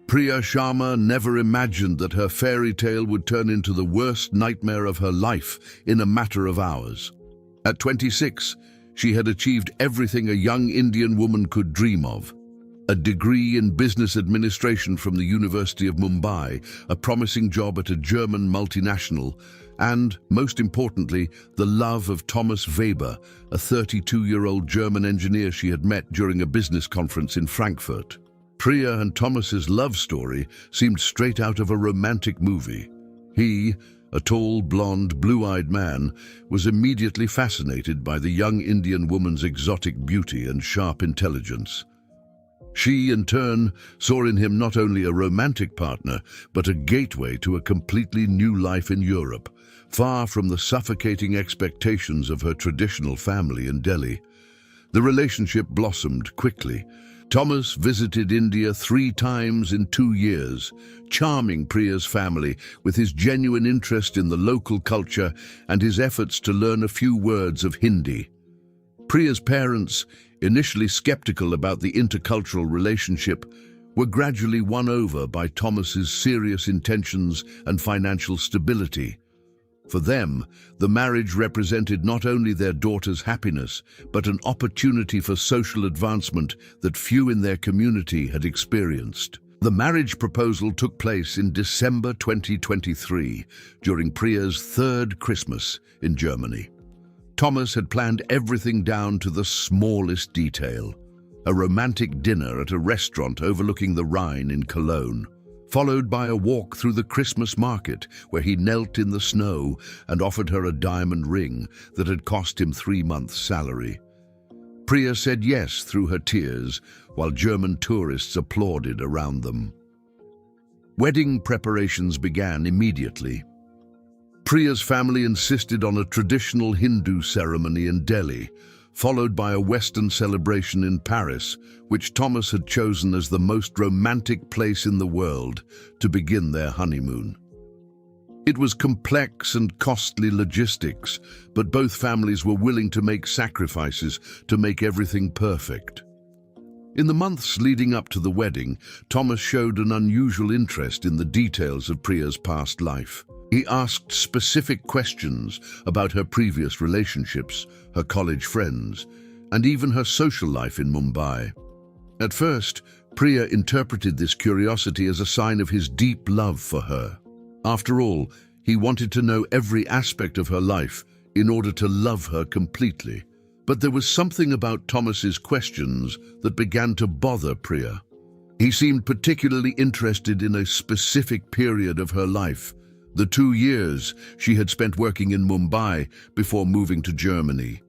Priya Sharma never imagined that her fairy tale would turn into the worst nightmare of her life in a matter of hours. At 26, she had achieved everything a young Indian woman could dream of. A degree in business administration from the University of Mumbai, a promising job at a German multinational, and, most importantly, the love of Thomas Weber, a 32-year-old German engineer she had met during a business conference in Frankfurt. Priya and Thomas's love story seemed straight out of a romantic movie. He, a tall, blonde, blue-eyed man, was immediately fascinated by the young Indian woman's exotic beauty and sharp intelligence. She, in turn, saw in him not only a romantic partner, but a gateway to a completely new life in Europe, far from the suffocating expectations of her traditional family in Delhi. The relationship blossomed quickly. Thomas visited India 3 times in 2 years, charming Priya's family with his genuine interest in the local culture and his efforts to learn a few words of Hindi. Priya's parents, initially skeptical about the intercultural relationship, were gradually won over by Thomas's serious intentions and financial stability. For them, the marriage represented not only their daughter's happiness, but an opportunity for social advancement that few in their community had experienced. The marriage proposal took place in December 2023, during Priya's 3rd Christmas in Germany. Thomas had planned everything down to the smallest detail. A romantic dinner at a restaurant overlooking the Rhine in Cologne, followed by a walk through the Christmas market where he knelt in the snow and offered her a diamond ring that had cost him 3 months' salary. Priya said yes through her tears, while German tourists applauded around them. Wedding preparations began immediately. Priya's family insisted on a traditional Hindu ceremony in Delhi, followed by a Western celebration in Paris, which Thomas had chosen as the most romantic place in the world to begin their honeymoon. It was complex and costly logistics, but both families were willing to make sacrifices to make everything perfect. In the months leading up to the wedding, Thomas showed an unusual interest in the details of Priya's past life. He asked specific questions about her previous relationships, her college friends, and even her social life in Mumbai. At first, Priya interpreted this curiosity as a sign of his deep love for her. After all, he wanted to know every aspect of her life in order to love her completely. But there was something about Thomas's questions that began to bother Priya. He seemed particularly interested in a specific period of her life, the 2 years she had spent working in Mumbai before moving to Germany.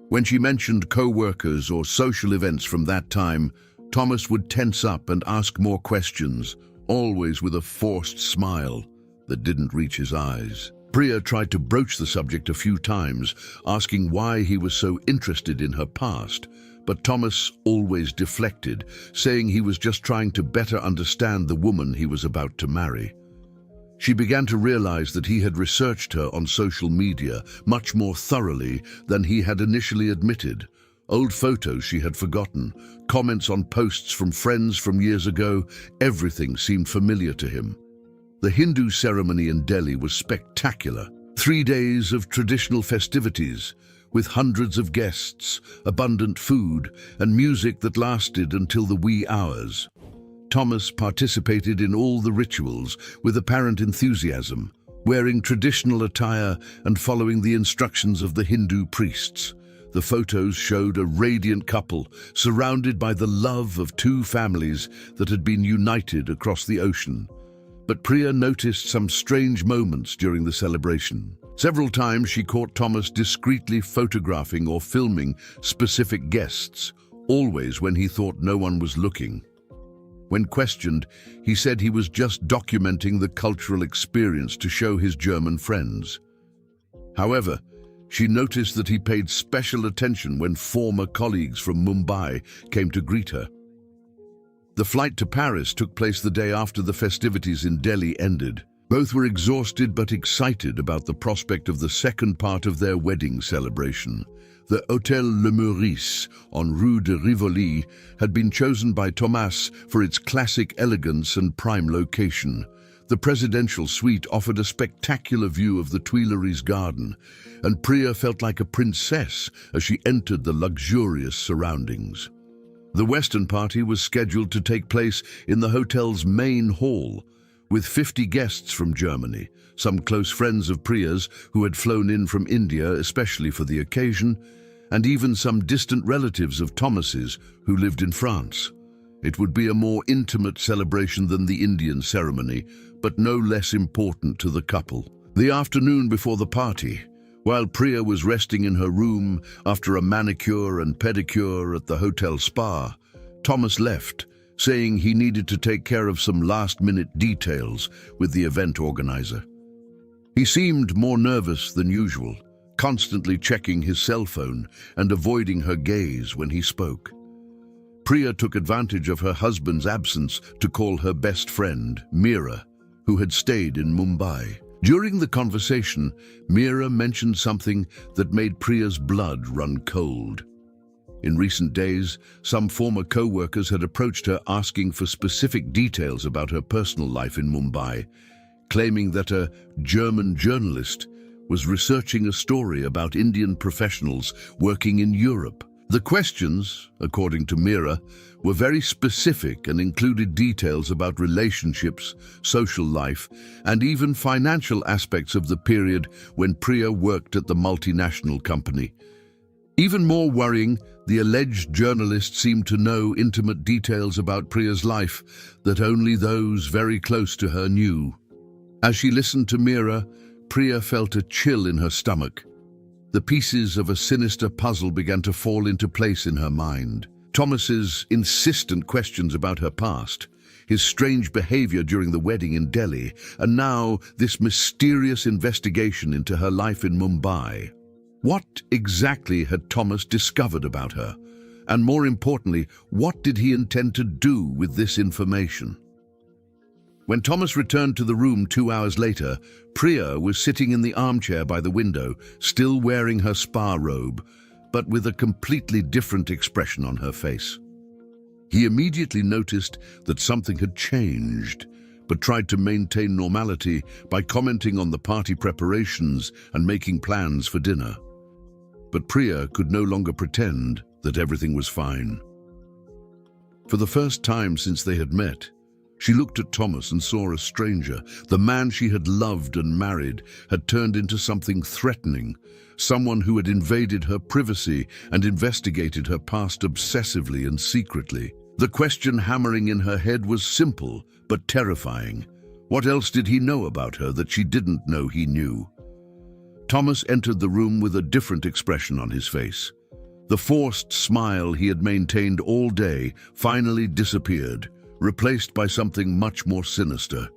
When she mentioned co-workers or social events from that time, Thomas would tense up and ask more questions, always with a forced smile that didn't reach his eyes. Priya tried to broach the subject a few times, asking why he was so interested in her past, but Thomas always deflected, saying he was just trying to better understand the woman he was about to marry. She began to realize that he had researched her on social media much more thoroughly than he had initially admitted. Old photos she had forgotten, comments on posts from friends from years ago, everything seemed familiar to him. The Hindu ceremony in Delhi was spectacular. 3 days of traditional festivities, with hundreds of guests, abundant food, and music that lasted until the wee hours. Thomas participated in all the rituals with apparent enthusiasm, wearing traditional attire and following the instructions of the Hindu priests. The photos showed a radiant couple surrounded by the love of 2 families that had been united across the ocean. But Priya noticed some strange moments during the celebration. Several times she caught Thomas discreetly photographing or filming specific guests, always when he thought no one was looking. When questioned, he said he was just documenting the cultural experience to show his German friends. However, she noticed that he paid special attention when former colleagues from Mumbai came to greet her. The flight to Paris took place the day after the festivities in Delhi ended. Both were exhausted but excited about the prospect of the second part of their wedding celebration, The Hôtel Le Meurice on Rue de Rivoli had been chosen by Thomas for its classic elegance and prime location. The presidential suite offered a spectacular view of the Tuileries garden, and Priya felt like a princess as she entered the luxurious surroundings. The Western party was scheduled to take place in the hotel's main hall, with 50 guests from Germany, some close friends of Priya's who had flown in from India especially for the occasion, and even some distant relatives of Thomas's who lived in France. It would be a more intimate celebration than the Indian ceremony, but no less important to the couple. The afternoon before the party, while Priya was resting in her room after a manicure and pedicure at the hotel spa, Thomas left, saying he needed to take care of some last-minute details with the event organizer. He seemed more nervous than usual, constantly checking his cell phone and avoiding her gaze when he spoke. Priya took advantage of her husband's absence to call her best friend, Meera, who had stayed in Mumbai. During the conversation, Meera mentioned something that made Priya's blood run cold. In recent days, some former co-workers had approached her asking for specific details about her personal life in Mumbai, claiming that a German journalist was researching a story about Indian professionals working in Europe. The questions, according to Meera, were very specific and included details about relationships, social life, and even financial aspects of the period when Priya worked at the multinational company. Even more worrying, the alleged journalist seemed to know intimate details about Priya's life that only those very close to her knew. As she listened to Meera, Priya felt a chill in her stomach. The pieces of a sinister puzzle began to fall into place in her mind. Thomas's insistent questions about her past, his strange behavior during the wedding in Delhi, and now this mysterious investigation into her life in Mumbai. What exactly had Thomas discovered about her? And more importantly, what did he intend to do with this information? When Thomas returned to the room 2 hours later, Priya was sitting in the armchair by the window, still wearing her spa robe, but with a completely different expression on her face. He immediately noticed that something had changed, but tried to maintain normality by commenting on the party preparations and making plans for dinner. But Priya could no longer pretend that everything was fine. For the first time since they had met, she looked at Thomas and saw a stranger. The man she had loved and married had turned into something threatening, someone who had invaded her privacy and investigated her past obsessively and secretly. The question hammering in her head was simple but terrifying. What else did he know about her that she didn't know he knew? Thomas entered the room with a different expression on his face. The forced smile he had maintained all day finally disappeared, replaced by something much more sinister.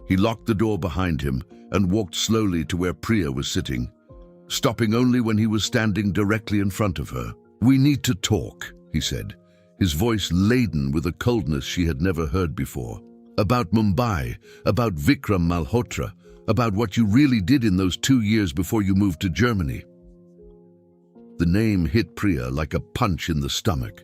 He locked the door behind him and walked slowly to where Priya was sitting, stopping only when he was standing directly in front of her. "We need to talk," he said, his voice laden with a coldness she had never heard before. "About Mumbai, about Vikram Malhotra, about what you really did in those 2 years before you moved to Germany." The name hit Priya like a punch in the stomach.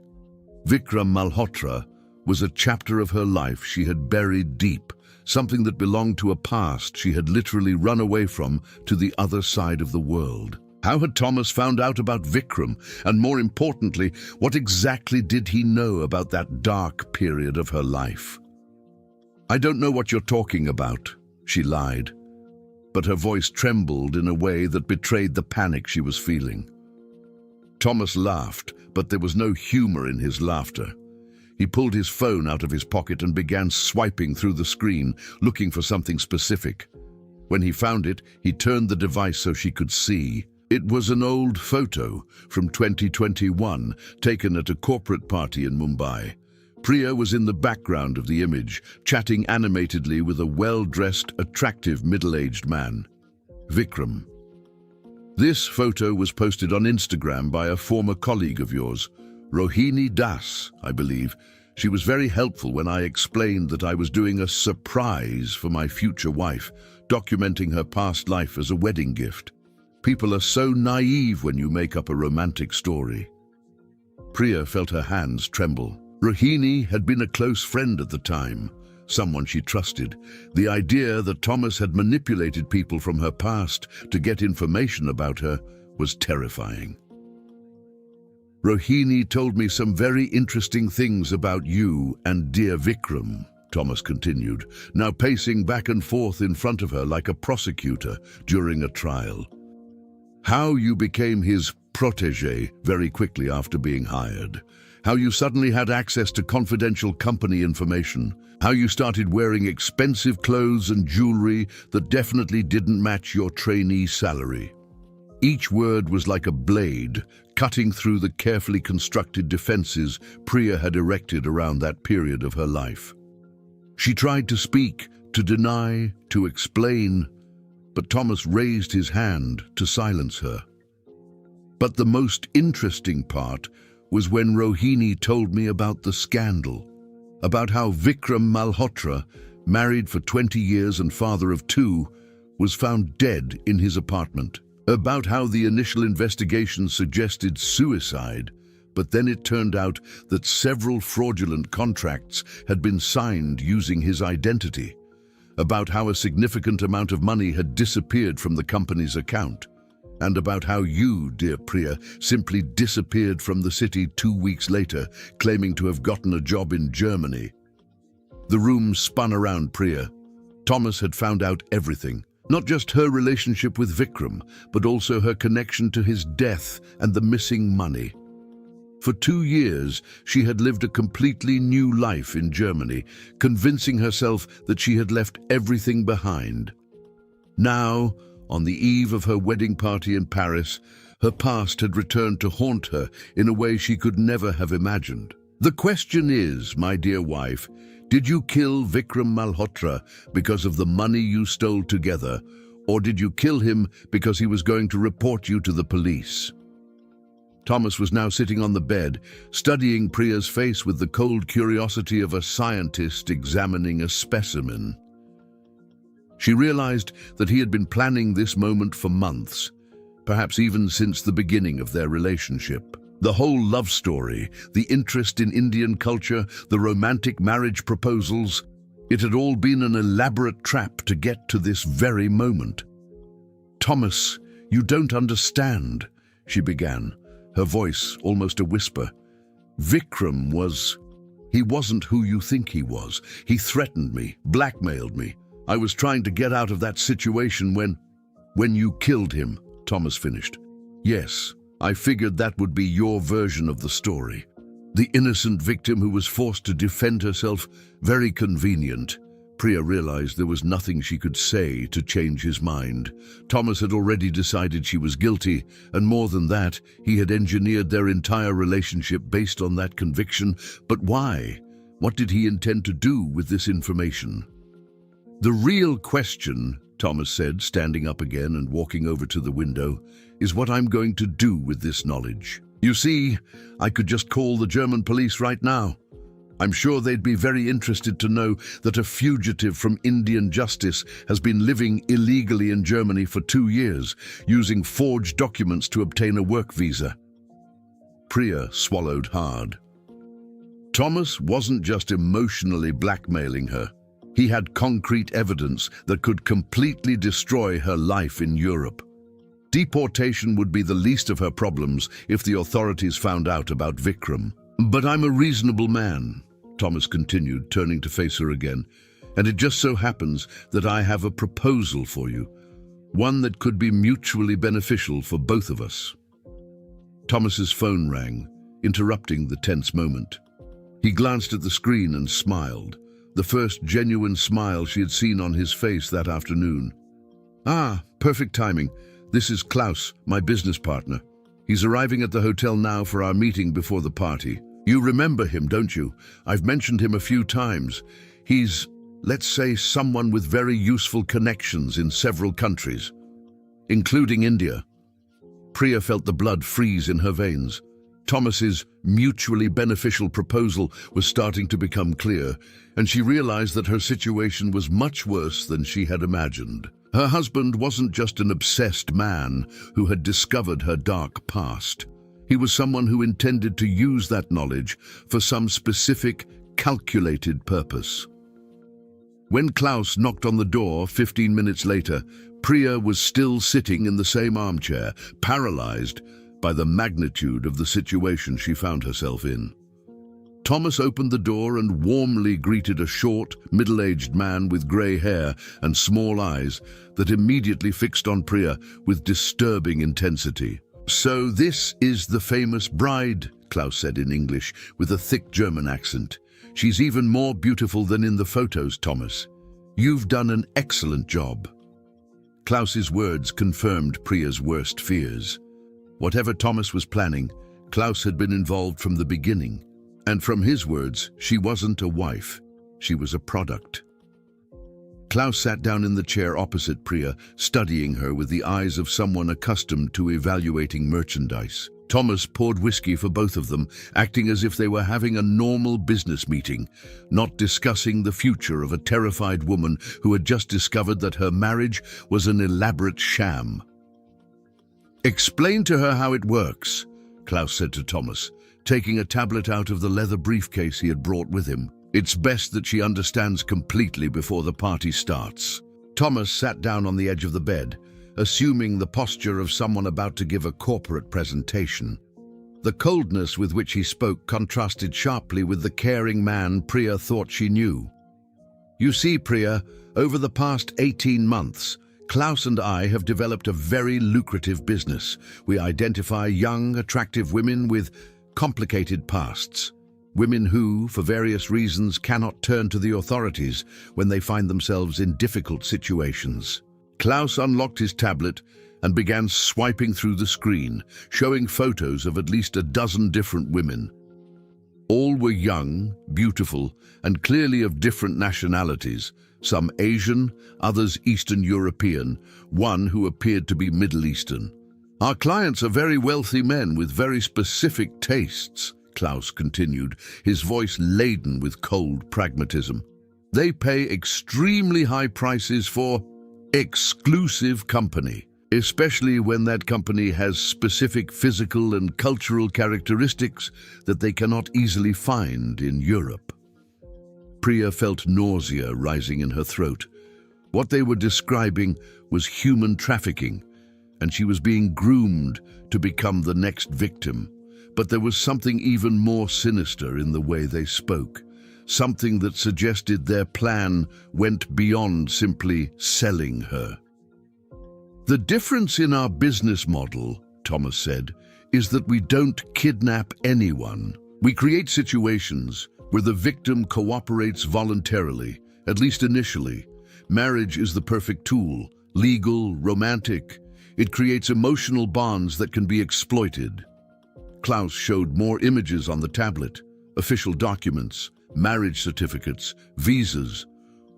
Vikram Malhotra was a chapter of her life she had buried deep, something that belonged to a past she had literally run away from to the other side of the world. How had Thomas found out about Vikram? And more importantly, what exactly did he know about that dark period of her life? "I don't know what you're talking about," she lied, but her voice trembled in a way that betrayed the panic she was feeling. Thomas laughed, but there was no humor in his laughter. He pulled his phone out of his pocket and began swiping through the screen, looking for something specific. When he found it, he turned the device so she could see. It was an old photo from 2021, taken at a corporate party in Mumbai. Priya was in the background of the image, chatting animatedly with a well-dressed, attractive middle-aged man. Vikram. This photo was posted on Instagram by a former colleague of yours, Rohini Das, I believe. She was very helpful when I explained that I was doing a surprise for my future wife, documenting her past life as a wedding gift. People are so naive when you make up a romantic story. Priya felt her hands tremble. Rohini had been a close friend at the time, someone she trusted. The idea that Thomas had manipulated people from her past to get information about her was terrifying. "Rohini told me some very interesting things about you and dear Vikram," Thomas continued, now pacing back and forth in front of her like a prosecutor during a trial. "How you became his protégé very quickly after being hired. How you suddenly had access to confidential company information. How you started wearing expensive clothes and jewelry that definitely didn't match your trainee salary." Each word was like a blade, cutting through the carefully constructed defenses Priya had erected around that period of her life. She tried to speak, to deny, to explain, but Thomas raised his hand to silence her. But the most interesting part was when Rohini told me about the scandal, about how Vikram Malhotra, married for 20 years and father of 2, was found dead in his apartment. About how the initial investigation suggested suicide, but then it turned out that several fraudulent contracts had been signed using his identity. About how a significant amount of money had disappeared from the company's account. And about how you, dear Priya, simply disappeared from the city 2 weeks later, claiming to have gotten a job in Germany. The room spun around Priya. Thomas had found out everything. Not just her relationship with Vikram, but also her connection to his death and the missing money. For 2 years, she had lived a completely new life in Germany, convincing herself that she had left everything behind. Now, on the eve of her wedding party in Paris, her past had returned to haunt her in a way she could never have imagined. "The question is, my dear wife, did you kill Vikram Malhotra because of the money you stole together, or did you kill him because he was going to report you to the police?" Thomas was now sitting on the bed, studying Priya's face with the cold curiosity of a scientist examining a specimen. She realized that he had been planning this moment for months, perhaps even since the beginning of their relationship. The whole love story, the interest in Indian culture, the romantic marriage proposals, it had all been an elaborate trap to get to this very moment. "Thomas, you don't understand," she began, her voice almost a whisper. "Vikram he wasn't who you think he was. He threatened me, blackmailed me. I was trying to get out of that situation when you killed him," Thomas finished. "Yes, I figured that would be your version of the story. The innocent victim who was forced to defend herself. Very convenient." Priya realized there was nothing she could say to change his mind. Thomas had already decided she was guilty, and more than that, he had engineered their entire relationship based on that conviction. But why? What did he intend to do with this information? "The real question," Thomas said, standing up again and walking over to the window, "is what I'm going to do with this knowledge. You see, I could just call the German police right now. I'm sure they'd be very interested to know that a fugitive from Indian justice has been living illegally in Germany for 2 years, using forged documents to obtain a work visa." Priya swallowed hard. Thomas wasn't just emotionally blackmailing her. He had concrete evidence that could completely destroy her life in Europe. Deportation would be the least of her problems if the authorities found out about Vikram. "But I'm a reasonable man," Thomas continued, turning to face her again, "and it just so happens that I have a proposal for you, one that could be mutually beneficial for both of us." Thomas's phone rang, interrupting the tense moment. He glanced at the screen and smiled, the first genuine smile she had seen on his face that afternoon. "Ah, perfect timing. This is Klaus, my business partner. He's arriving at the hotel now for our meeting before the party. You remember him, don't you? I've mentioned him a few times. He's, let's say, someone with very useful connections in several countries, including India." Priya felt the blood freeze in her veins. Thomas's mutually beneficial proposal was starting to become clear, and she realized that her situation was much worse than she had imagined. Her husband wasn't just an obsessed man who had discovered her dark past. He was someone who intended to use that knowledge for some specific, calculated purpose. When Klaus knocked on the door 15 minutes later, Priya was still sitting in the same armchair, paralyzed by the magnitude of the situation she found herself in. Thomas opened the door and warmly greeted a short, middle-aged man with grey hair and small eyes that immediately fixed on Priya with disturbing intensity. "So this is the famous bride," Klaus said in English with a thick German accent. "She's even more beautiful than in the photos, Thomas. You've done an excellent job." Klaus's words confirmed Priya's worst fears. Whatever Thomas was planning, Klaus had been involved from the beginning. And from his words, she wasn't a wife, she was a product. Klaus sat down in the chair opposite Priya, studying her with the eyes of someone accustomed to evaluating merchandise. Thomas poured whiskey for both of them, acting as if they were having a normal business meeting, not discussing the future of a terrified woman who had just discovered that her marriage was an elaborate sham. "Explain to her how it works," Klaus said to Thomas, taking a tablet out of the leather briefcase he had brought with him. "It's best that she understands completely before the party starts." Thomas sat down on the edge of the bed, assuming the posture of someone about to give a corporate presentation. The coldness with which he spoke contrasted sharply with the caring man Priya thought she knew. "You see, Priya, over the past 18 months, Klaus and I have developed a very lucrative business. We identify young, attractive women with complicated pasts. Women who, for various reasons, cannot turn to the authorities when they find themselves in difficult situations." Klaus unlocked his tablet and began swiping through the screen, showing photos of at least a dozen different women. All were young, beautiful, and clearly of different nationalities, some Asian, others Eastern European, one who appeared to be Middle Eastern. "Our clients are very wealthy men with very specific tastes," Klaus continued, his voice laden with cold pragmatism. "They pay extremely high prices for exclusive company, especially when that company has specific physical and cultural characteristics that they cannot easily find in Europe." Priya felt nausea rising in her throat. What they were describing was human trafficking, and she was being groomed to become the next victim. But there was something even more sinister in the way they spoke, something that suggested their plan went beyond simply selling her. "The difference in our business model," Thomas said, "is that we don't kidnap anyone. We create situations where the victim cooperates voluntarily, at least initially. Marriage is the perfect tool, legal, romantic. It creates emotional bonds that can be exploited." Klaus showed more images on the tablet, official documents, marriage certificates, visas.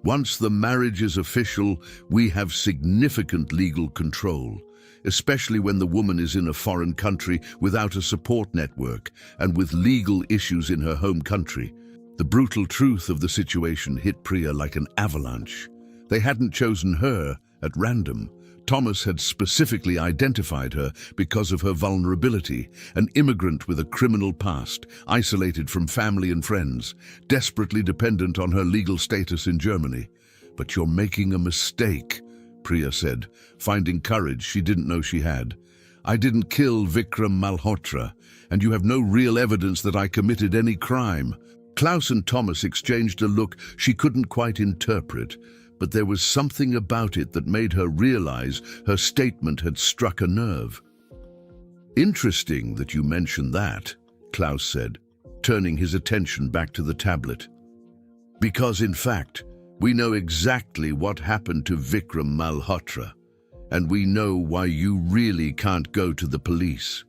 "Once the marriage is official, we have significant legal control, especially when the woman is in a foreign country without a support network and with legal issues in her home country." The brutal truth of the situation hit Priya like an avalanche. They hadn't chosen her at random. Thomas had specifically identified her because of her vulnerability, an immigrant with a criminal past, isolated from family and friends, desperately dependent on her legal status in Germany. "But you're making a mistake," Priya said, finding courage she didn't know she had. "I didn't kill Vikram Malhotra, and you have no real evidence that I committed any crime." Klaus and Thomas exchanged a look she couldn't quite interpret, but there was something about it that made her realize her statement had struck a nerve. "Interesting that you mention that," Klaus said, turning his attention back to the tablet. "Because in fact, we know exactly what happened to Vikram Malhotra, and we know why you really can't go to the police."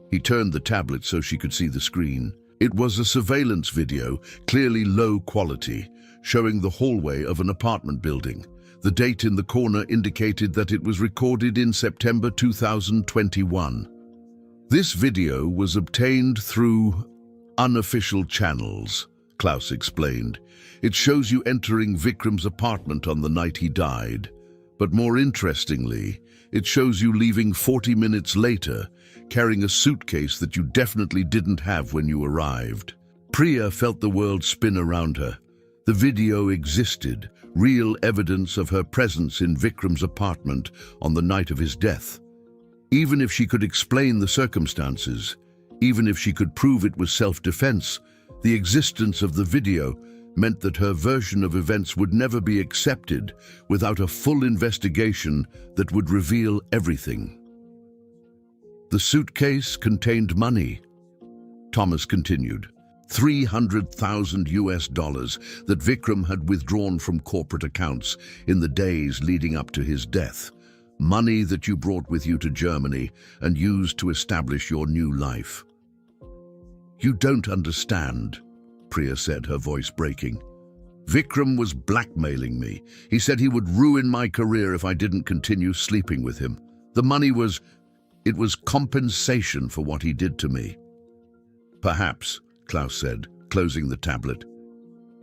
He turned the tablet so she could see the screen. It was a surveillance video, clearly low quality, showing the hallway of an apartment building. The date in the corner indicated that it was recorded in September 2021. This video was obtained through unofficial channels, Klaus explained. It shows you entering Vikram's apartment on the night he died, But more interestingly, it shows you leaving 40 minutes later, carrying a suitcase that you definitely didn't have when you arrived. Priya felt the world spin around her. The video existed, real evidence of her presence in Vikram's apartment on the night of his death. Even if she could explain the circumstances, even if she could prove it was self-defense, the existence of the video meant that her version of events would never be accepted without a full investigation that would reveal everything. The suitcase contained money, Thomas continued. $300,000 that Vikram had withdrawn from corporate accounts in the days leading up to his death. Money that you brought with you to Germany and used to establish your new life. You don't understand, Priya said, her voice breaking. Vikram was blackmailing me. He said he would ruin my career if I didn't continue sleeping with him. The money was compensation for what he did to me. Perhaps, Klaus said, closing the tablet.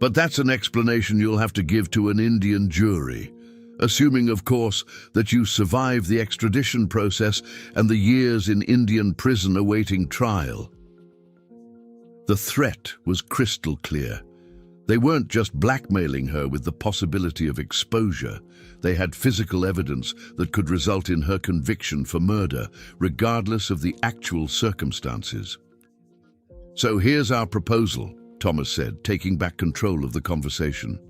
But that's an explanation you'll have to give to an Indian jury, assuming, of course, that you survive the extradition process and the years in Indian prison awaiting trial. The threat was crystal clear. They weren't just blackmailing her with the possibility of exposure. They had physical evidence that could result in her conviction for murder, regardless of the actual circumstances. So here's our proposal, Thomas said, taking back control of the conversation.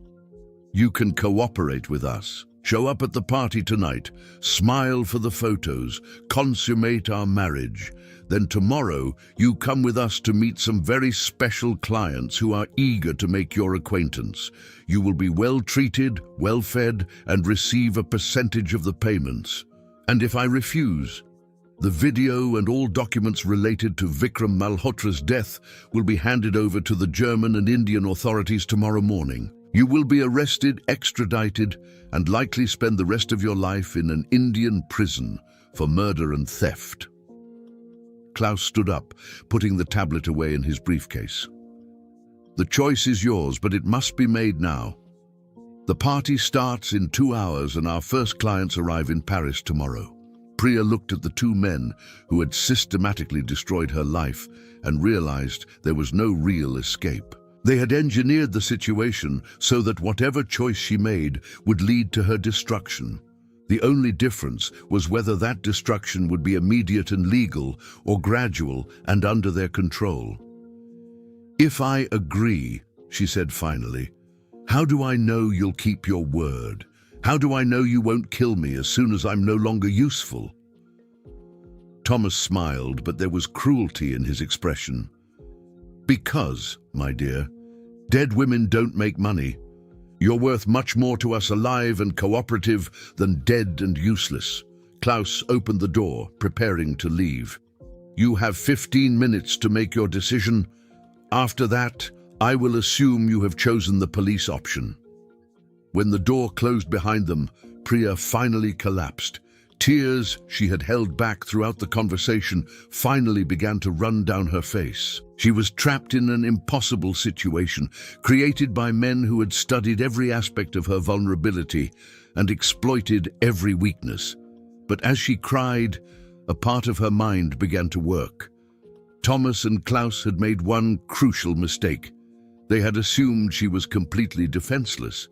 You can cooperate with us. Show up at the party tonight, smile for the photos, consummate our marriage. Then tomorrow, you come with us to meet some very special clients who are eager to make your acquaintance. You will be well treated, well fed, and receive a percentage of the payments. And if I refuse, the video and all documents related to Vikram Malhotra's death will be handed over to the German and Indian authorities tomorrow morning. You will be arrested, extradited, and likely spend the rest of your life in an Indian prison for murder and theft. Klaus stood up, putting the tablet away in his briefcase. The choice is yours, but it must be made now. The party starts in 2 hours and our first clients arrive in Paris tomorrow. Priya looked at the two men who had systematically destroyed her life and realized there was no real escape. They had engineered the situation so that whatever choice she made would lead to her destruction. The only difference was whether that destruction would be immediate and legal or gradual and under their control. If I agree, she said finally, how do I know you'll keep your word? How do I know you won't kill me as soon as I'm no longer useful? Thomas smiled, but there was cruelty in his expression. Because, my dear, dead women don't make money. You're worth much more to us alive and cooperative than dead and useless. Klaus opened the door, preparing to leave. You have 15 minutes to make your decision. After that, I will assume you have chosen the police option. When the door closed behind them, Priya finally collapsed. Tears she had held back throughout the conversation finally began to run down her face. She was trapped in an impossible situation, created by men who had studied every aspect of her vulnerability and exploited every weakness. But as she cried, a part of her mind began to work. Thomas and Klaus had made one crucial mistake. They had assumed she was completely defenseless.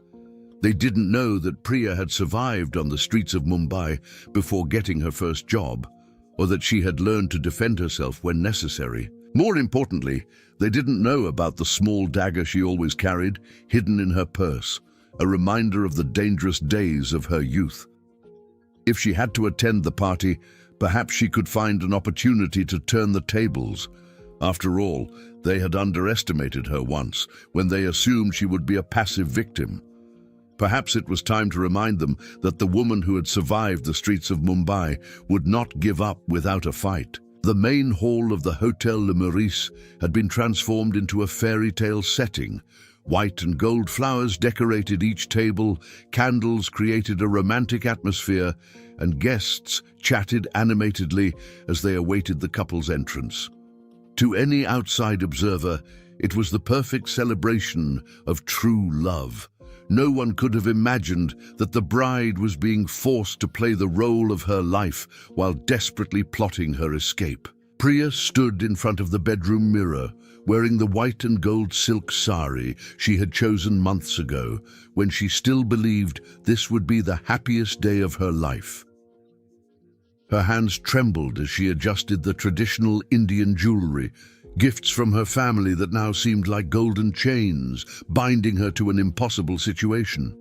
They didn't know that Priya had survived on the streets of Mumbai before getting her first job, or that she had learned to defend herself when necessary. More importantly, they didn't know about the small dagger she always carried, hidden in her purse, a reminder of the dangerous days of her youth. If she had to attend the party, perhaps she could find an opportunity to turn the tables. After all, they had underestimated her once, when they assumed she would be a passive victim. Perhaps it was time to remind them that the woman who had survived the streets of Mumbai would not give up without a fight. The main hall of the Hotel Le Meurice had been transformed into a fairy tale setting. White and gold flowers decorated each table, candles created a romantic atmosphere, and guests chatted animatedly as they awaited the couple's entrance. To any outside observer, it was the perfect celebration of true love. No one could have imagined that the bride was being forced to play the role of her life while desperately plotting her escape. Priya stood in front of the bedroom mirror, wearing the white and gold silk sari she had chosen months ago, when she still believed this would be the happiest day of her life. Her hands trembled as she adjusted the traditional Indian jewelry, gifts from her family that now seemed like golden chains, binding her to an impossible situation.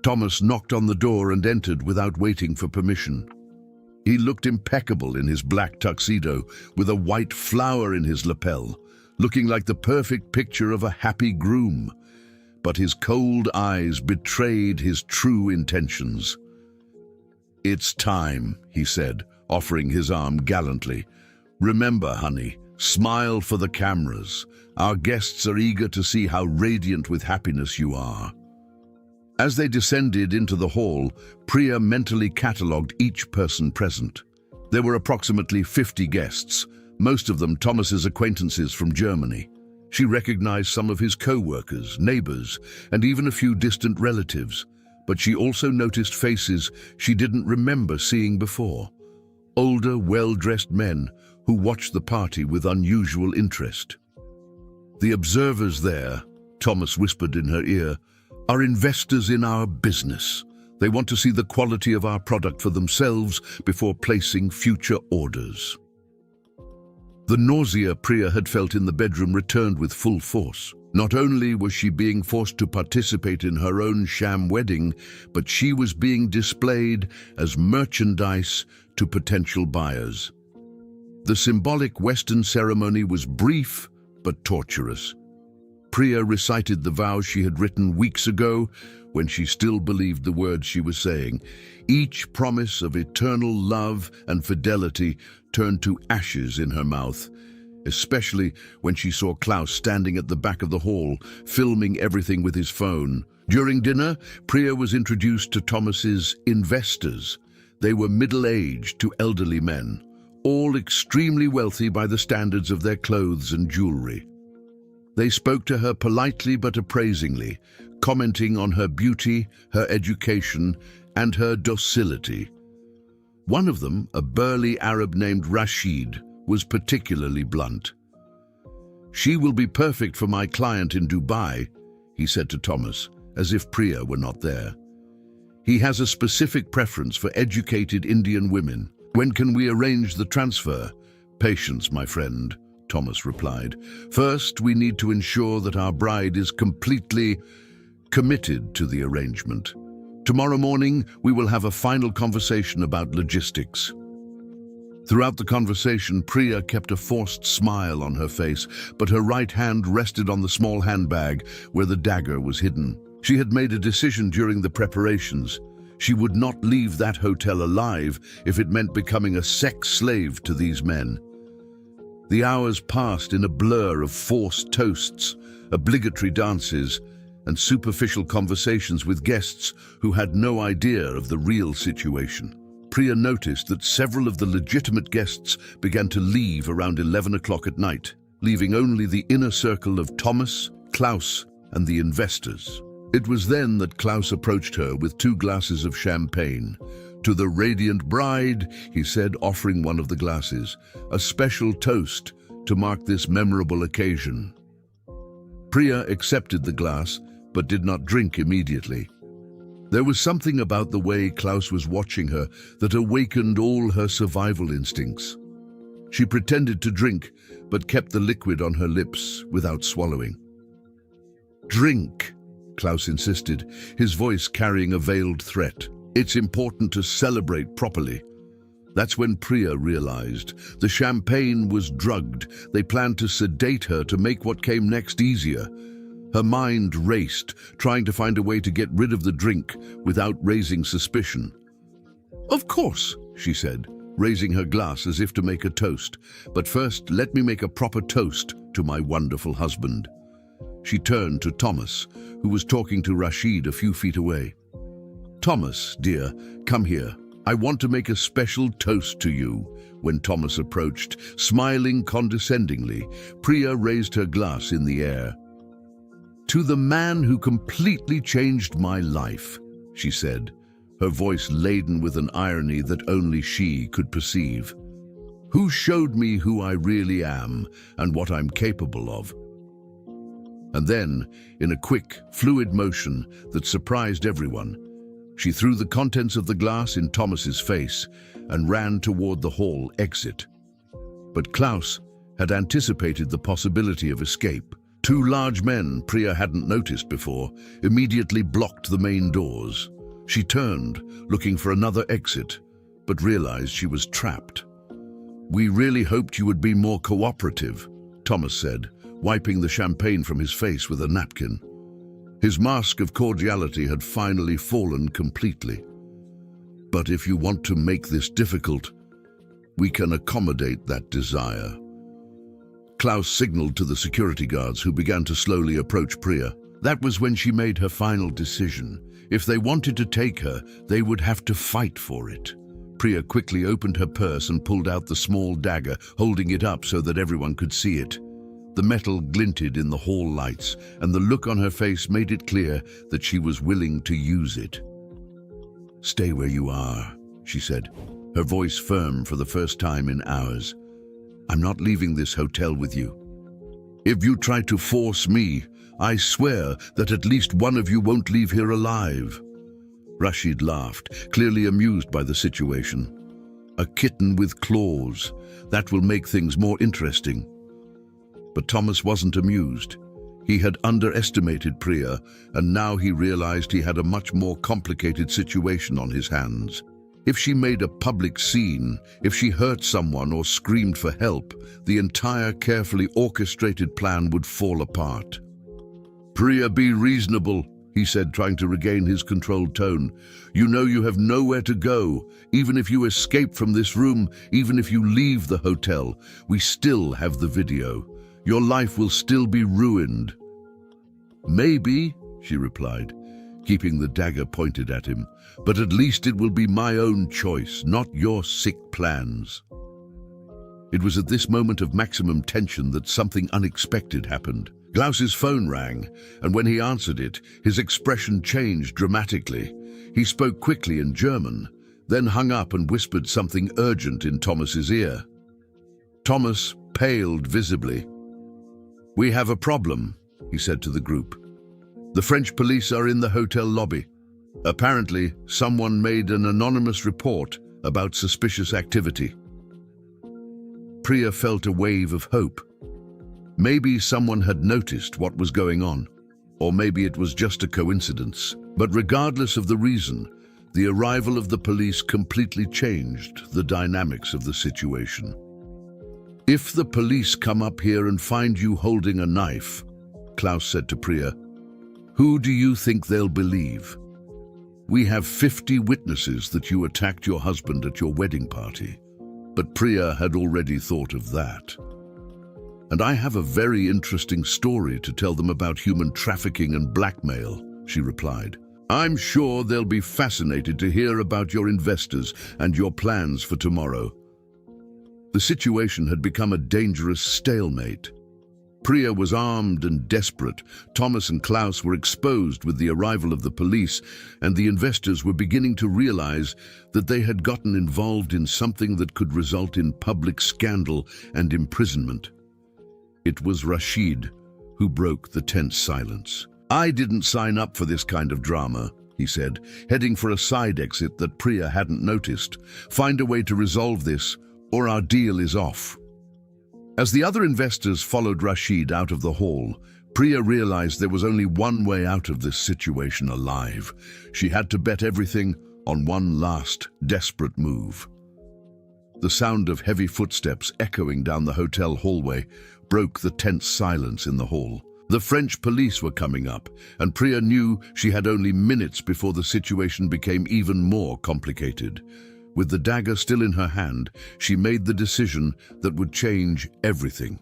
Thomas knocked on the door and entered without waiting for permission. He looked impeccable in his black tuxedo, with a white flower in his lapel, looking like the perfect picture of a happy groom. But his cold eyes betrayed his true intentions. "It's time," he said, offering his arm gallantly. "Remember, honey, smile for the cameras. Our guests are eager to see how radiant with happiness you are." As they descended into the hall, Priya mentally catalogued each person present. There were approximately 50 guests, most of them Thomas's acquaintances from Germany. She recognized some of his co-workers, neighbors, and even a few distant relatives, but she also noticed faces she didn't remember seeing before. Older, well-dressed men who watched the party with unusual interest. "The observers there," Thomas whispered in her ear, "are investors in our business. They want to see the quality of our product for themselves before placing future orders." The nausea Priya had felt in the bedroom returned with full force. Not only was she being forced to participate in her own sham wedding, but she was being displayed as merchandise to potential buyers. The symbolic Western ceremony was brief but torturous. Priya recited the vows she had written weeks ago when she still believed the words she was saying. Each promise of eternal love and fidelity turned to ashes in her mouth, especially when she saw Klaus standing at the back of the hall, filming everything with his phone. During dinner, Priya was introduced to Thomas's investors. They were middle-aged to elderly men, all extremely wealthy by the standards of their clothes and jewelry. They spoke to her politely but appraisingly, commenting on her beauty, her education, and her docility. One of them, a burly Arab named Rashid, was particularly blunt. "She will be perfect for my client in Dubai," he said to Thomas, as if Priya were not there. "He has a specific preference for educated Indian women. When can we arrange the transfer?" "Patience, my friend," Thomas replied. "First, we need to ensure that our bride is completely committed to the arrangement. Tomorrow morning, we will have a final conversation about logistics." Throughout the conversation, Priya kept a forced smile on her face, but her right hand rested on the small handbag where the dagger was hidden. She had made a decision during the preparations. She would not leave that hotel alive if it meant becoming a sex slave to these men. The hours passed in a blur of forced toasts, obligatory dances, and superficial conversations with guests who had no idea of the real situation. Priya noticed that several of the legitimate guests began to leave around 11 o'clock at night, leaving only the inner circle of Thomas, Klaus, and the investors. It was then that Klaus approached her with 2 glasses of champagne. "To the radiant bride," he said, offering one of the glasses, "a special toast to mark this memorable occasion." Priya accepted the glass, but did not drink immediately. There was something about the way Klaus was watching her that awakened all her survival instincts. She pretended to drink, but kept the liquid on her lips without swallowing. "Drink," Klaus insisted, his voice carrying a veiled threat. "It's important to celebrate properly." That's when Priya realized the champagne was drugged. They planned to sedate her to make what came next easier. Her mind raced, trying to find a way to get rid of the drink without raising suspicion. "Of course," she said, raising her glass as if to make a toast. "But first, let me make a proper toast to my wonderful husband." She turned to Thomas, who was talking to Rashid a few feet away. "Thomas, dear, come here. I want to make a special toast to you." When Thomas approached, smiling condescendingly, Priya raised her glass in the air. "To the man who completely changed my life," she said, her voice laden with an irony that only she could perceive. "Who showed me who I really am and what I'm capable of." And then, in a quick, fluid motion that surprised everyone, she threw the contents of the glass in Thomas's face and ran toward the hall exit. But Klaus had anticipated the possibility of escape. Two large men Priya hadn't noticed before immediately blocked the main doors. She turned, looking for another exit, but realized she was trapped. "We really hoped you would be more cooperative," Thomas said, wiping the champagne from his face with a napkin. His mask of cordiality had finally fallen completely. "But if you want to make this difficult, we can accommodate that desire." Klaus signaled to the security guards, who began to slowly approach Priya. That was when she made her final decision. If they wanted to take her, they would have to fight for it. Priya quickly opened her purse and pulled out the small dagger, holding it up so that everyone could see it. The metal glinted in the hall lights, and the look on her face made it clear that she was willing to use it. "Stay where you are," she said, her voice firm for the first time in hours. "I'm not leaving this hotel with you. If you try to force me, I swear that at least one of you won't leave here alive." Rashid laughed, clearly amused by the situation. "A kitten with claws. That will make things more interesting." But Thomas wasn't amused. He had underestimated Priya, and now he realized he had a much more complicated situation on his hands. If she made a public scene, if she hurt someone or screamed for help, the entire carefully orchestrated plan would fall apart. "Priya, be reasonable," he said, trying to regain his controlled tone. "You know you have nowhere to go. Even if you escape from this room, even if you leave the hotel, we still have the video. Your life will still be ruined." "Maybe," she replied, keeping the dagger pointed at him, "but at least it will be my own choice, not your sick plans." It was at this moment of maximum tension that something unexpected happened. Klaus's phone rang, and when he answered it, his expression changed dramatically. He spoke quickly in German, then hung up and whispered something urgent in Thomas's ear. Thomas paled visibly. "We have a problem," he said to the group. "The French police are in the hotel lobby. Apparently, someone made an anonymous report about suspicious activity." Priya felt a wave of hope. Maybe someone had noticed what was going on, or maybe it was just a coincidence. But regardless of the reason, the arrival of the police completely changed the dynamics of the situation. "If the police come up here and find you holding a knife," Klaus said to Priya, "who do you think they'll believe? We have 50 witnesses that you attacked your husband at your wedding party." But Priya had already thought of that. "And I have a very interesting story to tell them about human trafficking and blackmail," she replied. "I'm sure they'll be fascinated to hear about your investors and your plans for tomorrow." The situation had become a dangerous stalemate. Priya was armed and desperate. Thomas and Klaus were exposed with the arrival of the police, and the investors were beginning to realize that they had gotten involved in something that could result in public scandal and imprisonment. It was Rashid who broke the tense silence. "I didn't sign up for this kind of drama," he said, heading for a side exit that Priya hadn't noticed. "Find a way to resolve this, or our deal is off." As the other investors followed Rashid out of the hall, Priya realized there was only one way out of this situation alive. She had to bet everything on one last, desperate move. The sound of heavy footsteps echoing down the hotel hallway broke the tense silence in the hall. The French police were coming up, and Priya knew she had only minutes before the situation became even more complicated. With the dagger still in her hand, she made the decision that would change everything.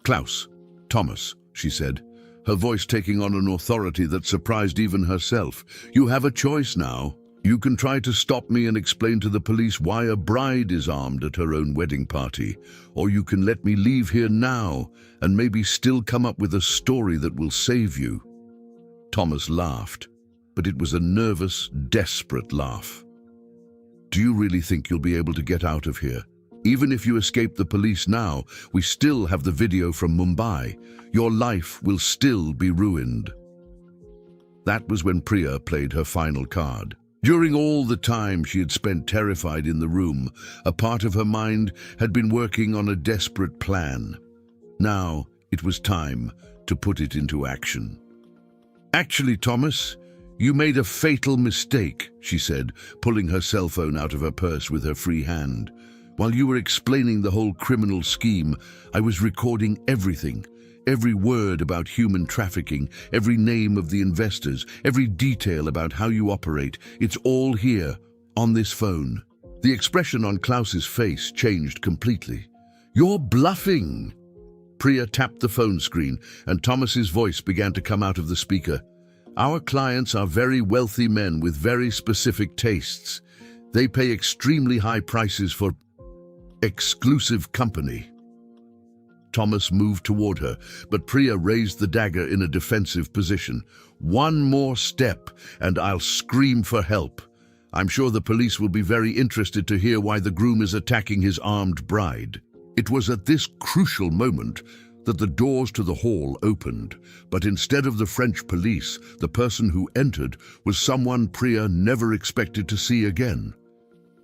"Klaus, Thomas," she said, her voice taking on an authority that surprised even herself. "You have a choice now. You can try to stop me and explain to the police why a bride is armed at her own wedding party, or you can let me leave here now and maybe still come up with a story that will save you." Thomas laughed, but it was a nervous, desperate laugh. Do you really think you'll be able to get out of here? Even if you escape the police now, we still have the video from Mumbai. Your life will still be ruined. That was when Priya played her final card. During all the time she had spent terrified in the room, a part of her mind had been working on a desperate plan. Now it was time to put it into action. Actually, Thomas, you made a fatal mistake, she said, pulling her cell phone out of her purse with her free hand. While you were explaining the whole criminal scheme, I was recording everything. Every word about human trafficking, every name of the investors, every detail about how you operate. It's all here, on this phone. The expression on Klaus's face changed completely. You're bluffing! Priya tapped the phone screen, and Thomas's voice began to come out of the speaker. Our clients are very wealthy men with very specific tastes. They pay extremely high prices for exclusive company. Thomas moved toward her, but Priya raised the dagger in a defensive position. One more step, and I'll scream for help. I'm sure the police will be very interested to hear why the groom is attacking his armed bride. It was at this crucial moment that the doors to the hall opened, but instead of the French police, the person who entered was someone Priya never expected to see again.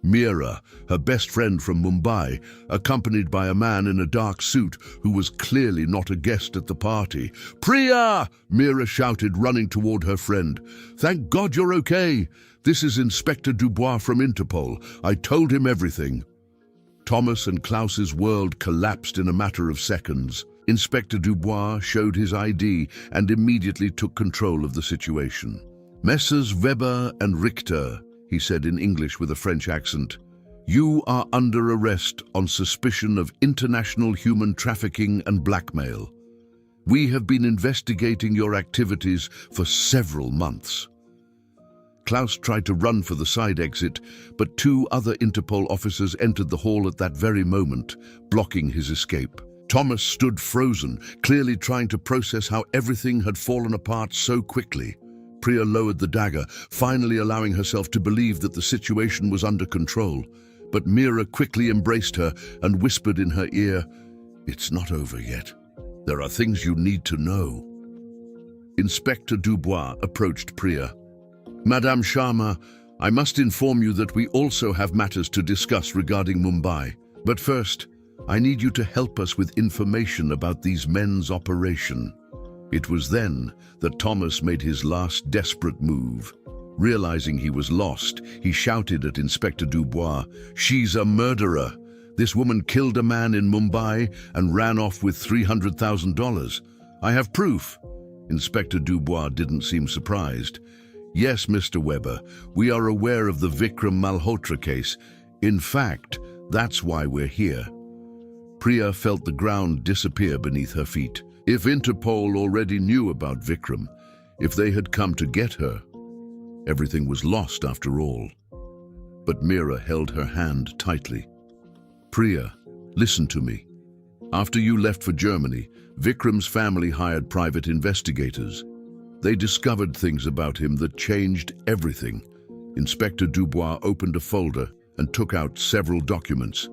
Meera, her best friend from Mumbai, accompanied by a man in a dark suit who was clearly not a guest at the party. "Priya!" Meera shouted, running toward her friend. "Thank God you're okay. This is Inspector Dubois from Interpol. I told him everything." Thomas and Klaus's world collapsed in a matter of seconds. Inspector Dubois showed his ID and immediately took control of the situation. "Messrs. Weber and Richter," he said in English with a French accent, "you are under arrest on suspicion of international human trafficking and blackmail. We have been investigating your activities for several months." Klaus tried to run for the side exit, but two other Interpol officers entered the hall at that very moment, blocking his escape. Thomas stood frozen, clearly trying to process how everything had fallen apart so quickly. Priya lowered the dagger, finally allowing herself to believe that the situation was under control. But Meera quickly embraced her and whispered in her ear, "It's not over yet. There are things you need to know." Inspector Dubois approached Priya. "Madame Sharma, I must inform you that we also have matters to discuss regarding Mumbai. But first, I need you to help us with information about these men's operation." It was then that Thomas made his last desperate move. Realizing he was lost, he shouted at Inspector Dubois, "She's a murderer! This woman killed a man in Mumbai and ran off with $300,000. I have proof." Inspector Dubois didn't seem surprised. "Yes, Mr. Weber, we are aware of the Vikram Malhotra case. In fact, that's why we're here." Priya felt the ground disappear beneath her feet. If Interpol already knew about Vikram, if they had come to get her, everything was lost after all. But Meera held her hand tightly. "Priya, listen to me. After you left for Germany, Vikram's family hired private investigators. They discovered things about him that changed everything." Inspector Dubois opened a folder and took out several documents.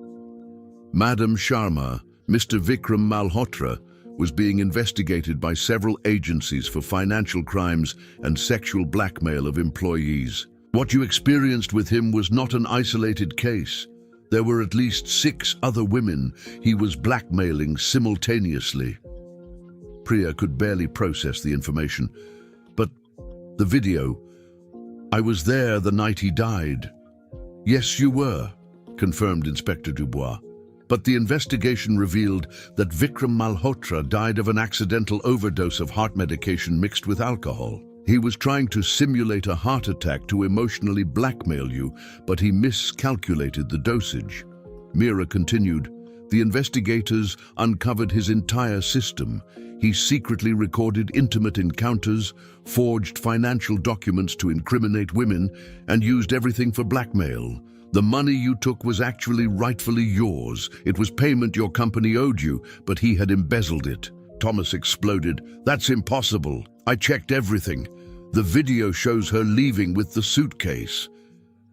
"Madam Sharma, Mr. Vikram Malhotra was being investigated by several agencies for financial crimes and sexual blackmail of employees. What you experienced with him was not an isolated case. There were at least 6 other women he was blackmailing simultaneously." Priya could barely process the information. "But the video, I was there the night he died." "Yes, you were," confirmed Inspector Dubois. "But the investigation revealed that Vikram Malhotra died of an accidental overdose of heart medication mixed with alcohol. He was trying to simulate a heart attack to emotionally blackmail you, but he miscalculated the dosage." Meera continued, "The investigators uncovered his entire system. He secretly recorded intimate encounters, forged financial documents to incriminate women, and used everything for blackmail. The money you took was actually rightfully yours. It was payment your company owed you, but he had embezzled it." Thomas exploded. "That's impossible. I checked everything. The video shows her leaving with the suitcase.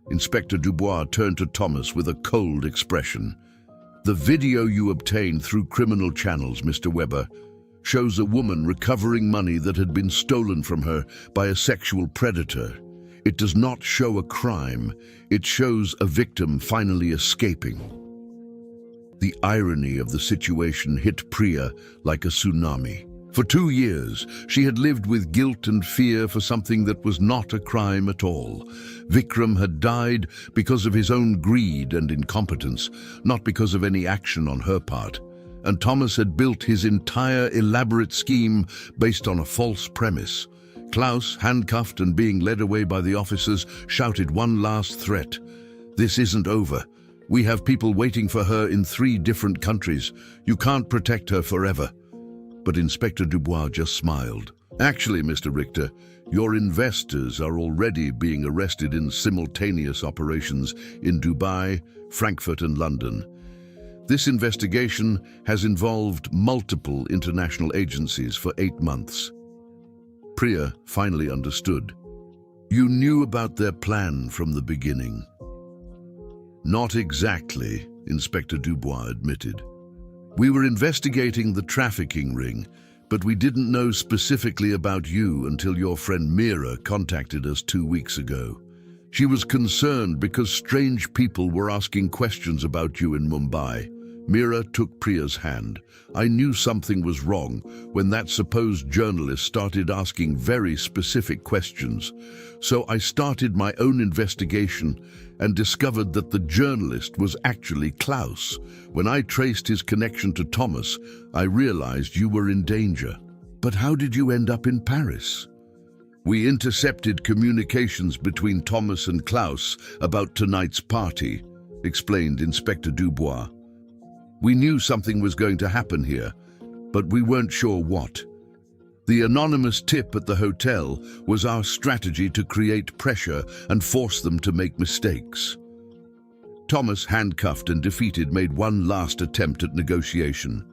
Inspector Dubois turned to Thomas with a cold expression. The video you obtained through criminal channels, Mr. Weber, shows a woman recovering money that had been stolen from her by a sexual predator. It does not show a crime. It shows a victim finally escaping. The irony of the situation hit Priya like a tsunami. For 2 years, she had lived with guilt and fear for something that was not a crime at all. Vikram had died because of his own greed and incompetence, not because of any action on her part. And Thomas had built his entire elaborate scheme based on a false premise. Klaus, handcuffed and being led away by the officers, shouted one last threat. "This isn't over. We have people waiting for her in 3 different countries. You can't protect her forever." But Inspector Dubois just smiled. "Actually, Mr. Richter, your investors are already being arrested in simultaneous operations in Dubai, Frankfurt and London. This investigation has involved multiple international agencies for 8 months. Priya finally understood. "You knew about their plan from the beginning." "Not exactly," Inspector Dubois admitted. "We were investigating the trafficking ring, but we didn't know specifically about you until your friend Meera contacted us 2 weeks ago. She was concerned because strange people were asking questions about you in Mumbai. Meera took Priya's hand. I knew something was wrong when that supposed journalist started asking very specific questions. So I started my own investigation and discovered that the journalist was actually Klaus. When I traced his connection to Thomas, I realized you were in danger." "But how did you end up in Paris?" "We intercepted communications between Thomas and Klaus about tonight's party," explained Inspector Dubois. "We knew something was going to happen here, but we weren't sure what. The anonymous tip at the hotel was our strategy to create pressure and force them to make mistakes." Thomas, handcuffed and defeated, made one last attempt at negotiation.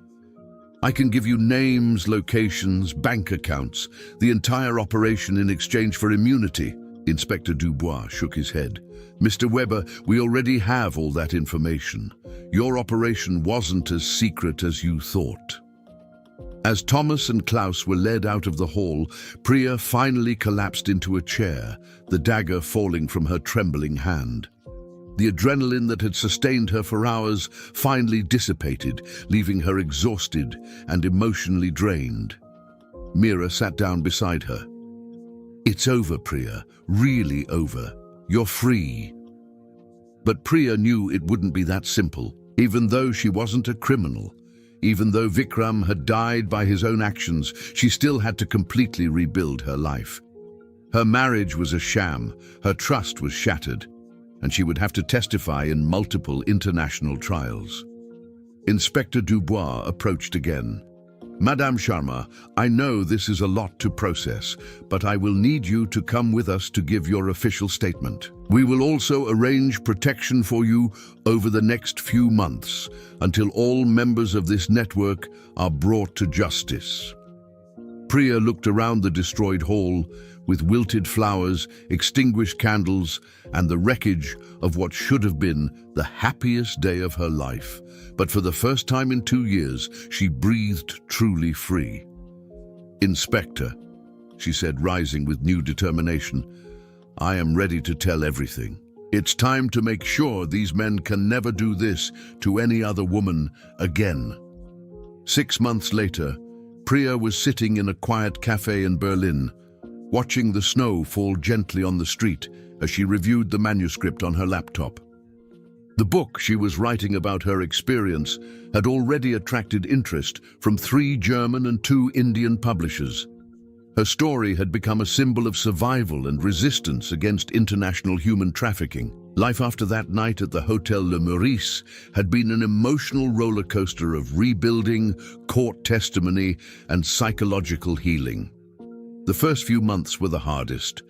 "I can give you names, locations, bank accounts, the entire operation in exchange for immunity." Inspector Dubois shook his head. "Mr. Weber, we already have all that information. Your operation wasn't as secret as you thought." As Thomas and Klaus were led out of the hall, Priya finally collapsed into a chair, the dagger falling from her trembling hand. The adrenaline that had sustained her for hours finally dissipated, leaving her exhausted and emotionally drained. Meera sat down beside her. "It's over, Priya. Really over. You're free." But Priya knew it wouldn't be that simple. Even though she wasn't a criminal, even though Vikram had died by his own actions, she still had to completely rebuild her life. Her marriage was a sham, her trust was shattered, and she would have to testify in multiple international trials. Inspector Dubois approached again. "Madame Sharma, I know this is a lot to process, but I will need you to come with us to give your official statement. We will also arrange protection for you over the next few months until all members of this network are brought to justice." Priya looked around the destroyed hall with wilted flowers, extinguished candles, and the wreckage of what should have been the happiest day of her life. But for the first time in 2 years, she breathed truly free. "Inspector," she said, rising with new determination, "I am ready to tell everything. It's time to make sure these men can never do this to any other woman again." 6 months later, Priya was sitting in a quiet cafe in Berlin, watching the snow fall gently on the street as she reviewed the manuscript on her laptop. The book she was writing about her experience had already attracted interest from 3 German and 2 Indian publishers. Her story had become a symbol of survival and resistance against international human trafficking. Life after that night at the Hotel Le Meurice had been an emotional roller coaster of rebuilding, court testimony, and psychological healing. The first few months were the hardest.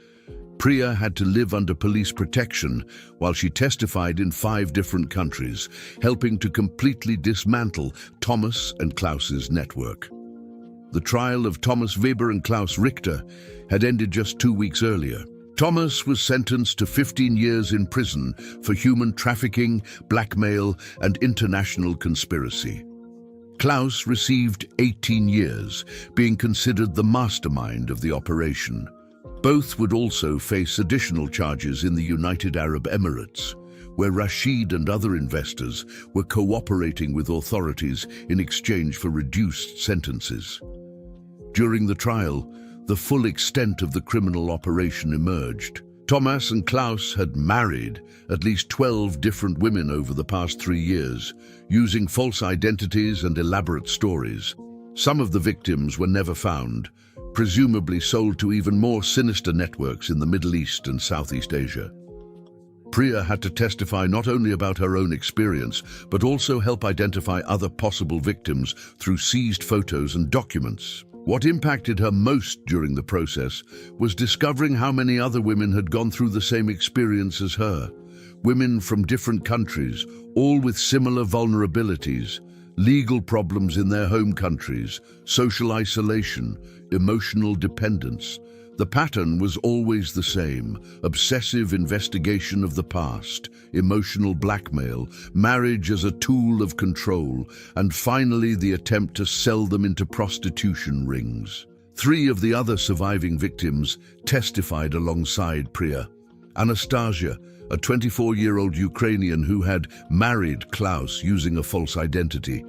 Priya had to live under police protection while she testified in 5 different countries, helping to completely dismantle Thomas and Klaus's network. The trial of Thomas Weber and Klaus Richter had ended just 2 weeks earlier. Thomas was sentenced to 15 years in prison for human trafficking, blackmail, and international conspiracy. Klaus received 18 years, being considered the mastermind of the operation. Both would also face additional charges in the United Arab Emirates, where Rashid and other investors were cooperating with authorities in exchange for reduced sentences. During the trial, the full extent of the criminal operation emerged. Thomas and Klaus had married at least 12 different women over the past 3 years, using false identities and elaborate stories. Some of the victims were never found, presumably sold to even more sinister networks in the Middle East and Southeast Asia. Priya had to testify not only about her own experience, but also help identify other possible victims through seized photos and documents. What impacted her most during the process was discovering how many other women had gone through the same experience as her. Women from different countries, all with similar vulnerabilities, legal problems in their home countries, social isolation, emotional dependence. The pattern was always the same: obsessive investigation of the past, emotional blackmail, marriage as a tool of control, and finally the attempt to sell them into prostitution rings. 3 of the other surviving victims testified alongside Priya. Anastasia, a 24-year-old Ukrainian who had married Klaus using a false identity.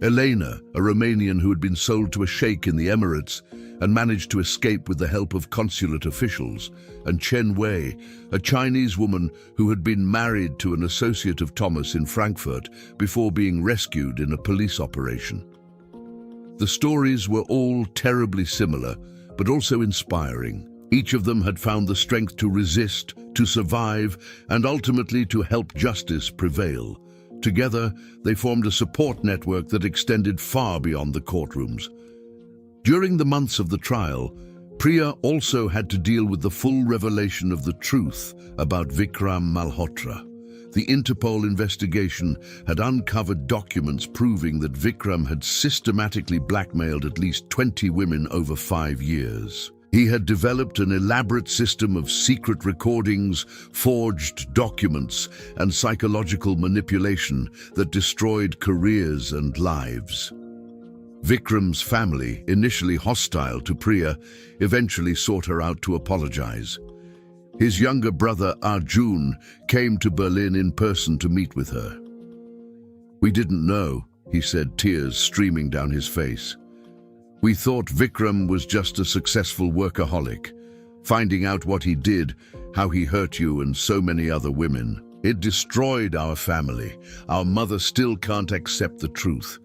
Elena, a Romanian who had been sold to a sheikh in the Emirates and managed to escape with the help of consulate officials, and Chen Wei, a Chinese woman who had been married to an associate of Thomas in Frankfurt before being rescued in a police operation. The stories were all terribly similar, but also inspiring. Each of them had found the strength to resist, to survive, and ultimately to help justice prevail. Together, they formed a support network that extended far beyond the courtrooms. During the months of the trial, Priya also had to deal with the full revelation of the truth about Vikram Malhotra. The Interpol investigation had uncovered documents proving that Vikram had systematically blackmailed at least 20 women over 5 years. He had developed an elaborate system of secret recordings, forged documents, and psychological manipulation that destroyed careers and lives. Vikram's family, initially hostile to Priya, eventually sought her out to apologize. His younger brother Arjun came to Berlin in person to meet with her. "We didn't know," he said, tears streaming down his face. "We thought Vikram was just a successful workaholic. Finding out what he did, how he hurt you and so many other women, it destroyed our family. Our mother still can't accept the truth."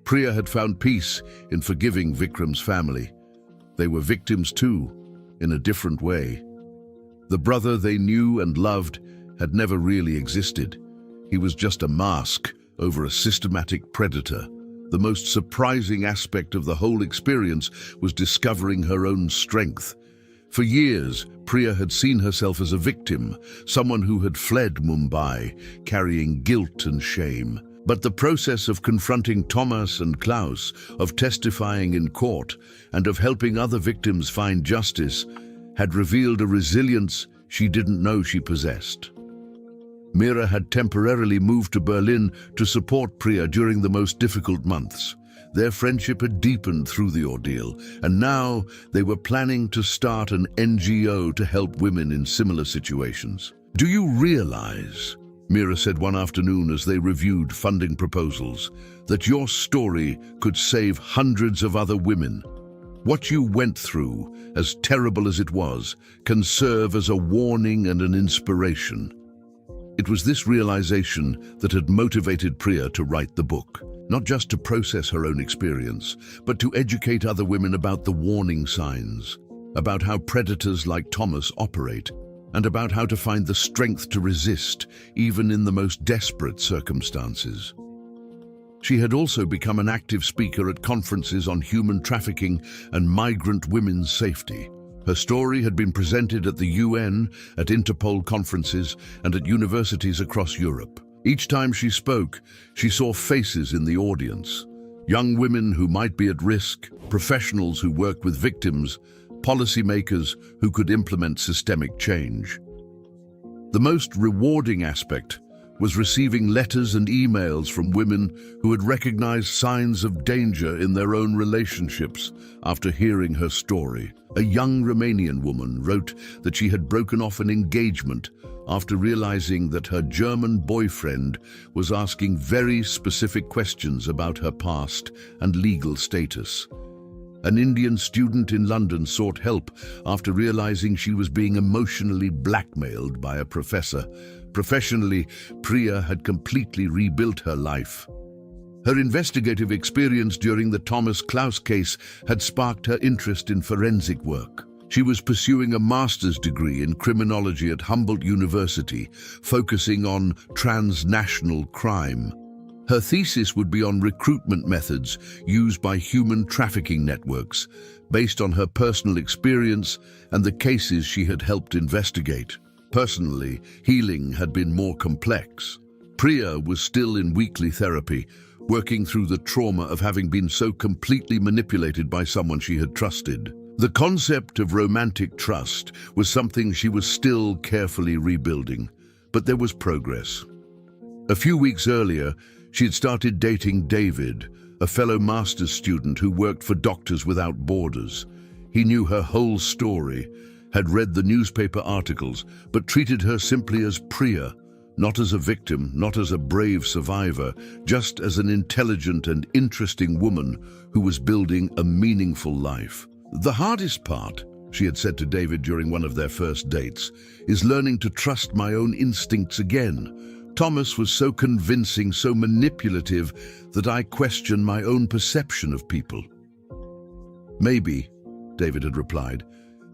Priya had found peace in forgiving Vikram's family. They were victims too, in a different way. The brother they knew and loved had never really existed. He was just a mask over a systematic predator. The most surprising aspect of the whole experience was discovering her own strength. For years, Priya had seen herself as a victim, someone who had fled Mumbai, carrying guilt and shame. But the process of confronting Thomas and Klaus, of testifying in court, and of helping other victims find justice had revealed a resilience she didn't know she possessed. Mira had temporarily moved to Berlin to support Priya during the most difficult months. Their friendship had deepened through the ordeal, and now they were planning to start an NGO to help women in similar situations. "Do you realize," Mira said one afternoon as they reviewed funding proposals, "that your story could save hundreds of other women? What you went through, as terrible as it was, can serve as a warning and an inspiration." It was this realization that had motivated Priya to write the book, not just to process her own experience, but to educate other women about the warning signs, about how predators like Thomas operate, and about how to find the strength to resist, even in the most desperate circumstances. She had also become an active speaker at conferences on human trafficking and migrant women's safety. Her story had been presented at the UN, at Interpol conferences, and at universities across Europe. Each time she spoke, she saw faces in the audience. Young women who might be at risk, professionals who work with victims, policymakers who could implement systemic change. The most rewarding aspect was receiving letters and emails from women who had recognized signs of danger in their own relationships after hearing her story. A young Romanian woman wrote that she had broken off an engagement after realizing that her German boyfriend was asking very specific questions about her past and legal status. An Indian student in London sought help after realizing she was being emotionally blackmailed by a professor. Professionally, Priya had completely rebuilt her life. Her investigative experience during the Thomas Klaus case had sparked her interest in forensic work. She was pursuing a master's degree in criminology at Humboldt University, focusing on transnational crime. Her thesis would be on recruitment methods used by human trafficking networks, based on her personal experience and the cases she had helped investigate. Personally, healing had been more complex. Priya was still in weekly therapy, working through the trauma of having been so completely manipulated by someone she had trusted. The concept of romantic trust was something she was still carefully rebuilding, but there was progress. A few weeks earlier, she had started dating David, a fellow master's student who worked for Doctors Without Borders. He knew her whole story, had read the newspaper articles, but treated her simply as Priya, not as a victim, not as a brave survivor, just as an intelligent and interesting woman who was building a meaningful life. "The hardest part," she had said to David during one of their first dates, "is learning to trust my own instincts again. Thomas was so convincing, so manipulative, that I question my own perception of people." "Maybe," David had replied,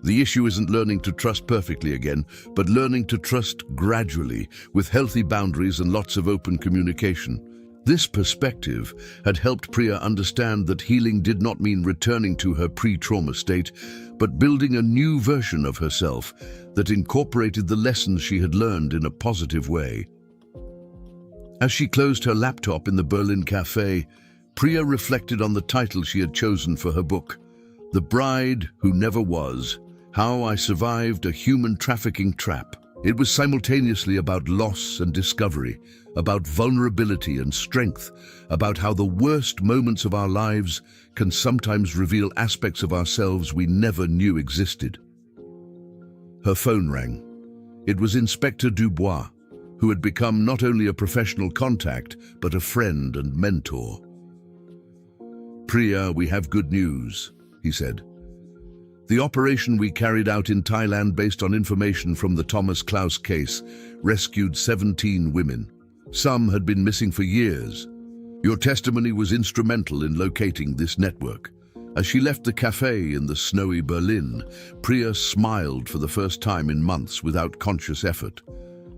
"the issue isn't learning to trust perfectly again, but learning to trust gradually, with healthy boundaries and lots of open communication." This perspective had helped Priya understand that healing did not mean returning to her pre-trauma state, but building a new version of herself that incorporated the lessons she had learned in a positive way. As she closed her laptop in the Berlin cafe, Priya reflected on the title she had chosen for her book, "The Bride Who Never Was: How I Survived a Human Trafficking Trap." It was simultaneously about loss and discovery, about vulnerability and strength, about how the worst moments of our lives can sometimes reveal aspects of ourselves we never knew existed. Her phone rang. It was Inspector Dubois, who had become not only a professional contact, but a friend and mentor. "Priya, we have good news," he said. "The operation we carried out in Thailand based on information from the Thomas Klaus case rescued 17 women. Some had been missing for years. Your testimony was instrumental in locating this network." As she left the cafe in the snowy Berlin, Priya smiled for the first time in months without conscious effort.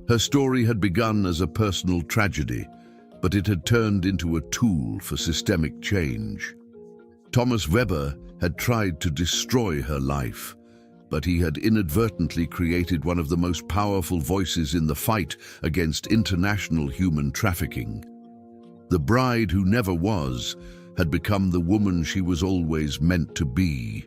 Her story had begun as a personal tragedy, but it had turned into a tool for systemic change. Thomas Weber had tried to destroy her life, but he had inadvertently created one of the most powerful voices in the fight against international human trafficking. The bride who never was had become the woman she was always meant to be.